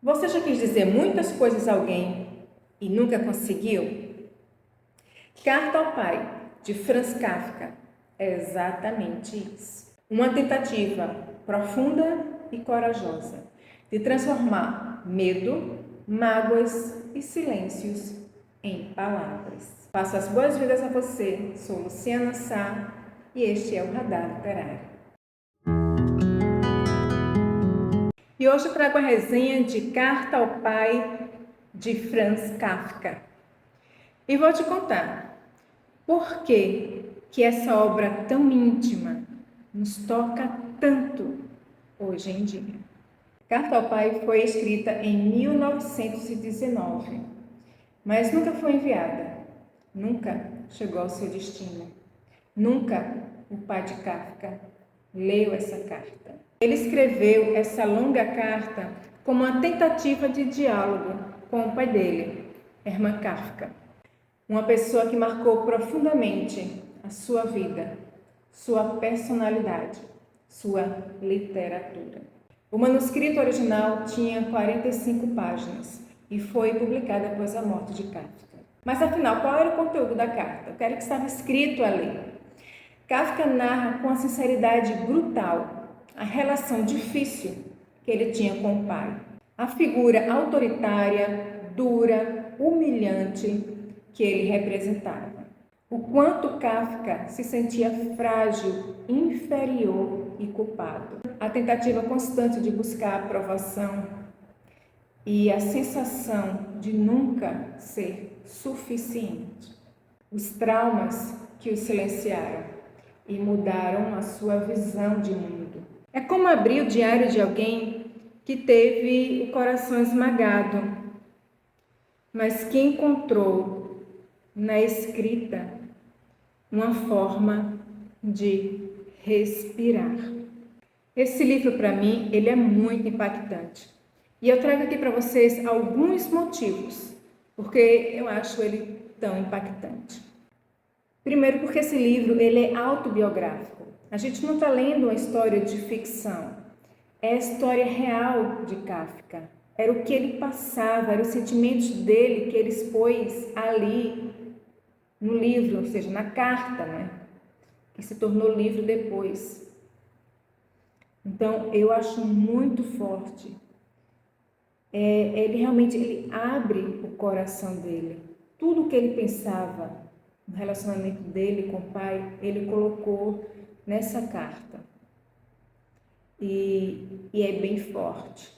Você já quis dizer muitas coisas a alguém e nunca conseguiu? Carta ao Pai, de Franz Kafka, é exatamente isso. Uma tentativa profunda e corajosa de transformar medo, mágoas e silêncios em palavras. Faço as boas-vindas a você. Sou Luciana Sá e este é o Radar Literário. E hoje eu trago a resenha de Carta ao Pai, de Franz Kafka. E vou te contar por que essa obra tão íntima nos toca tanto hoje em dia. Carta ao Pai foi escrita em 1919, mas nunca foi enviada, nunca chegou ao seu destino. Nunca o pai de Kafka leu essa carta. Ele escreveu essa longa carta como uma tentativa de diálogo com o pai dele, Hermann Kafka. Uma pessoa que marcou profundamente a sua vida, sua personalidade, sua literatura. O manuscrito original tinha 45 páginas e foi publicado após a morte de Kafka. Mas afinal, qual era o conteúdo da carta? O que era que estava escrito ali? Kafka narra com a sinceridade brutal a relação difícil que ele tinha com o pai. A figura autoritária, dura, humilhante que ele representava. O quanto Kafka se sentia frágil, inferior e culpado. A tentativa constante de buscar aprovação e a sensação de nunca ser suficiente. Os traumas que o silenciaram e mudaram a sua visão de mundo. É como abrir o diário de alguém que teve o coração esmagado, mas que encontrou na escrita uma forma de respirar. Esse livro, para mim, ele é muito impactante. E eu trago aqui para vocês alguns motivos, porque eu acho ele tão impactante. Primeiro, porque esse livro ele é autobiográfico. A gente não está lendo uma história de ficção. É a história real de Kafka. Era o que ele passava, eram os sentimentos dele que ele expôs ali no livro, ou seja, na carta, né? Que se tornou livro depois. Então, eu acho muito forte. Ele realmente abre o coração dele. Tudo o que ele pensava no relacionamento dele com o pai, ele colocou nessa carta. E é bem forte.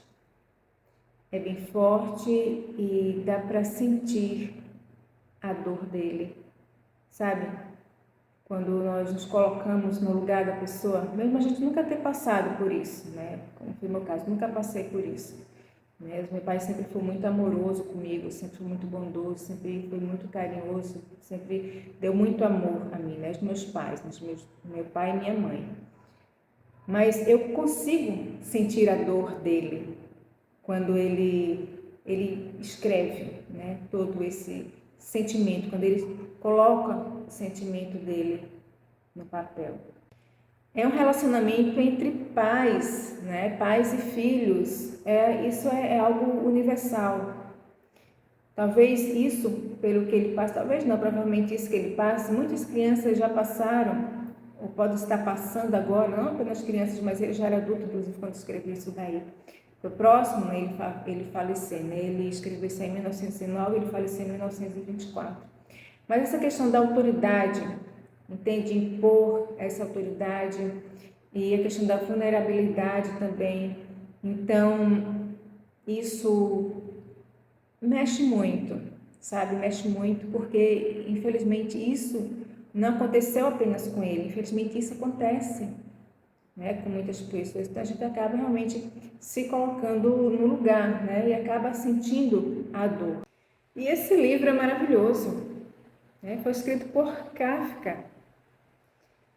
É bem forte e dá para sentir a dor dele, sabe? Quando nós nos colocamos no lugar da pessoa, mesmo a gente nunca ter passado por isso, né? Como foi o meu caso, nunca passei por isso. Meu pai sempre foi muito amoroso comigo, sempre foi muito bondoso, sempre foi muito carinhoso, sempre deu muito amor a mim, né? Os meus pais, meu pai e minha mãe. Mas eu consigo sentir a dor dele quando ele escreve, né? Todo esse sentimento, quando ele coloca o sentimento dele no papel. É um relacionamento entre pais, né? Pais e filhos. Isso é algo universal. Talvez isso, pelo que ele passa, talvez não, provavelmente isso que ele passa, muitas crianças já passaram, ou podem estar passando agora, não apenas crianças, mas ele já era adulto, inclusive, quando escreveu isso daí. Foi próximo ele falecer, né? Ele escreveu isso em 1909, ele faleceu em 1924. Mas essa questão da autoridade, entende? Impor essa autoridade e a questão da vulnerabilidade também. Então, isso mexe muito, sabe? Mexe muito porque, infelizmente, isso não aconteceu apenas com ele. Infelizmente, isso acontece, né, com muitas pessoas. Então, a gente acaba realmente se colocando no lugar, né? E acaba sentindo a dor. E esse livro é maravilhoso, né? Foi escrito por Kafka.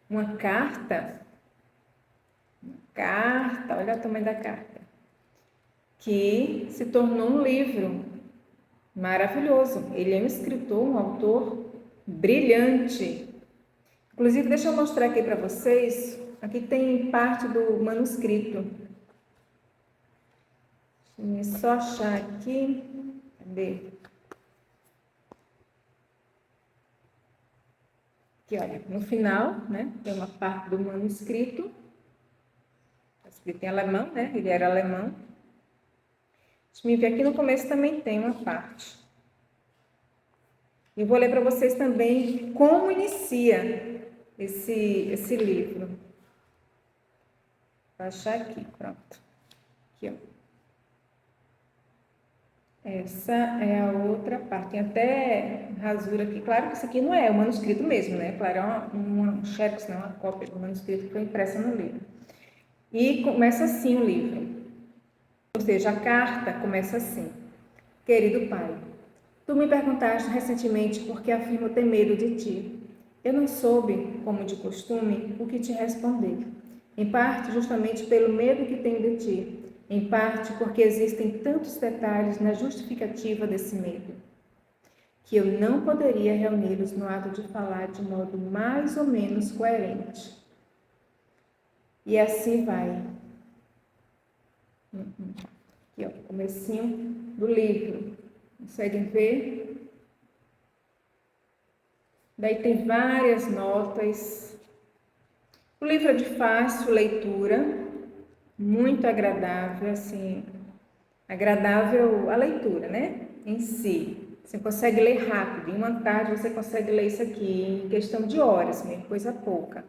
Uma carta, olha o tamanho da carta, que se tornou um livro maravilhoso. Ele é um escritor, um autor brilhante. Inclusive, deixa eu mostrar aqui para vocês. Aqui tem parte do manuscrito. Deixa eu só achar aqui. Cadê? Aqui, olha, no final, né, tem uma parte do manuscrito. Está escrito em alemão, né? Ele era alemão. Deixa eu ver aqui no começo também tem uma parte. E vou ler para vocês também como inicia esse livro. Vou achar aqui, pronto. Aqui, ó. Essa é a outra parte. Tem até rasura aqui. Claro que isso aqui não é o manuscrito mesmo, né? Claro, é um xerox, não, uma cópia do manuscrito que foi impressa no livro. E começa assim o livro. Ou seja, a carta começa assim. Querido pai, tu me perguntaste recentemente por que afirmo ter medo de ti. Eu não soube, como de costume, o que te responder. Em parte, justamente pelo medo que tenho de ti. Em parte, porque existem tantos detalhes na justificativa desse medo, que eu não poderia reuni-los no ato de falar de modo mais ou menos coerente. E assim vai. Aqui, ó, comecinho do livro. Conseguem ver? Daí tem várias notas. O livro é de fácil leitura, muito agradável, assim, agradável a leitura, né? Em si. Você consegue ler rápido. Em uma tarde você consegue ler isso aqui em questão de horas mesmo, coisa pouca.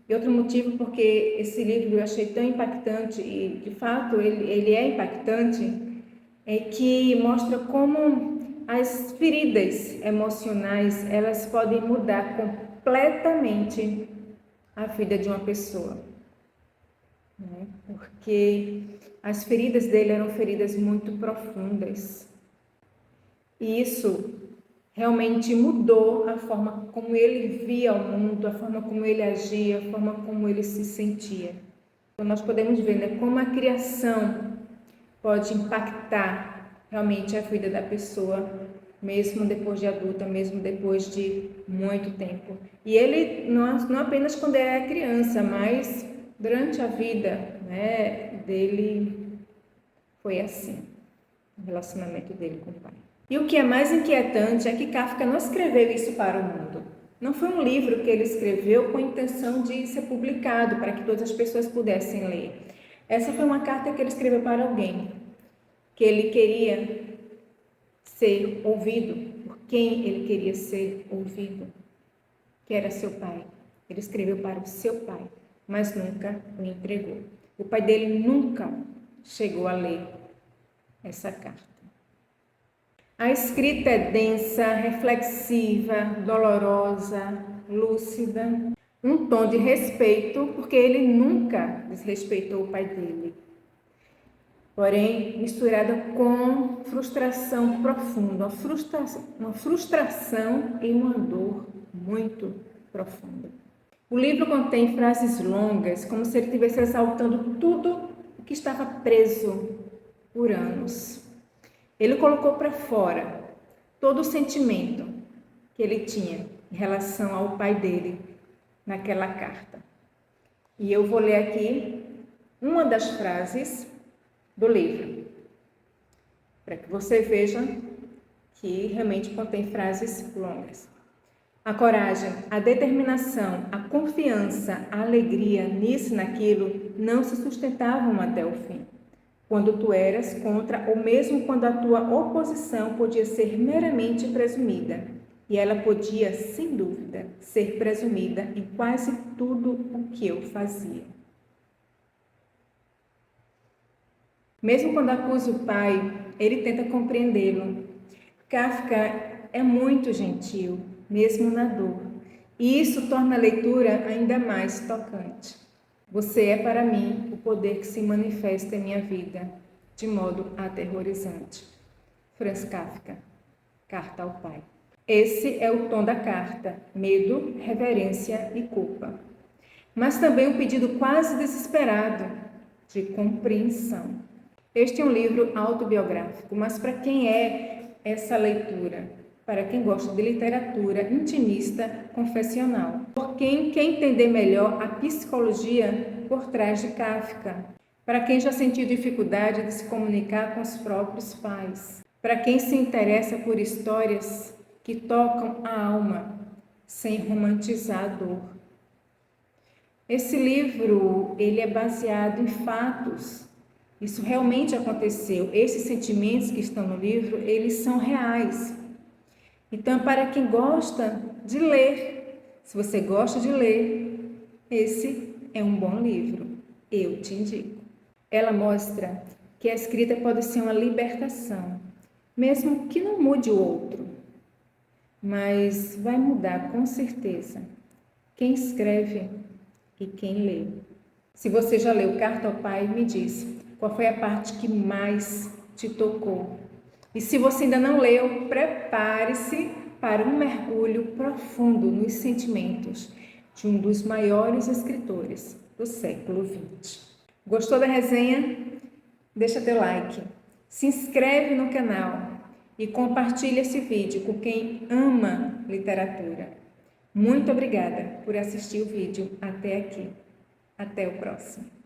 E outro motivo porque esse livro eu achei tão impactante, e de fato ele é impactante, é que mostra como as feridas emocionais, elas podem mudar completamente a vida de uma pessoa, né? Porque as feridas dele eram feridas muito profundas. E isso realmente mudou a forma como ele via o mundo, a forma como ele agia, a forma como ele se sentia. Então nós podemos ver, né, como a criação pode impactar realmente a vida da pessoa, mesmo depois de adulta, mesmo depois de muito tempo. E ele não apenas quando era criança, mas durante a vida, né, dele foi assim, o relacionamento dele com o pai. E o que é mais inquietante é que Kafka não escreveu isso para o mundo. Não foi um livro que ele escreveu com a intenção de ser publicado para que todas as pessoas pudessem ler. Essa foi uma carta que ele escreveu para alguém, que ele queria ser ouvido, por quem ele queria ser ouvido, que era seu pai. Ele escreveu para o seu pai, mas nunca o entregou. O pai dele nunca chegou a ler essa carta. A escrita é densa, reflexiva, dolorosa, lúcida, um tom de respeito, porque ele nunca desrespeitou o pai dele. Porém, misturada com frustração profunda, uma frustração e uma dor muito profunda. O livro contém frases longas, como se ele estivesse exaltando tudo o que estava preso por anos. Ele colocou para fora todo o sentimento que ele tinha em relação ao pai dele naquela carta. E eu vou ler aqui uma das frases do livro, para que você veja que realmente contém frases longas. A coragem, a determinação, a confiança, a alegria nisso e naquilo não se sustentavam até o fim. Quando tu eras contra, ou mesmo quando a tua oposição podia ser meramente presumida. E ela podia, sem dúvida, ser presumida em quase tudo o que eu fazia. Mesmo quando acusa o pai, ele tenta compreendê-lo. Kafka é muito gentil, mesmo na dor. E isso torna a leitura ainda mais tocante. Você é para mim o poder que se manifesta em minha vida, de modo aterrorizante. Franz Kafka, Carta ao Pai. Esse é o tom da carta, medo, reverência e culpa. Mas também um pedido quase desesperado de compreensão. Este é um livro autobiográfico, mas para quem é essa leitura? Para quem gosta de literatura intimista confessional. Por quem quer entender melhor a psicologia por trás de Kafka. para quem já sentiu dificuldade de se comunicar com os próprios pais, para quem se interessa por histórias que tocam a alma, sem romantizar a dor. Esse livro, ele é baseado em fatos. Isso realmente aconteceu. Esses sentimentos que estão no livro, eles são reais. Então, para quem gosta de ler, se você gosta de ler, esse é um bom livro. Eu te indico. Ela mostra que a escrita pode ser uma libertação, mesmo que não mude o outro, mas vai mudar com certeza quem escreve e quem lê. Se você já leu Carta ao Pai, me diz qual foi a parte que mais te tocou. E se você ainda não leu, prepare-se para um mergulho profundo nos sentimentos de um dos maiores escritores do século XX. Gostou da resenha? Deixa teu like, se inscreve no canal e compartilha esse vídeo com quem ama literatura. Muito obrigada por assistir o vídeo até aqui. Até o próximo.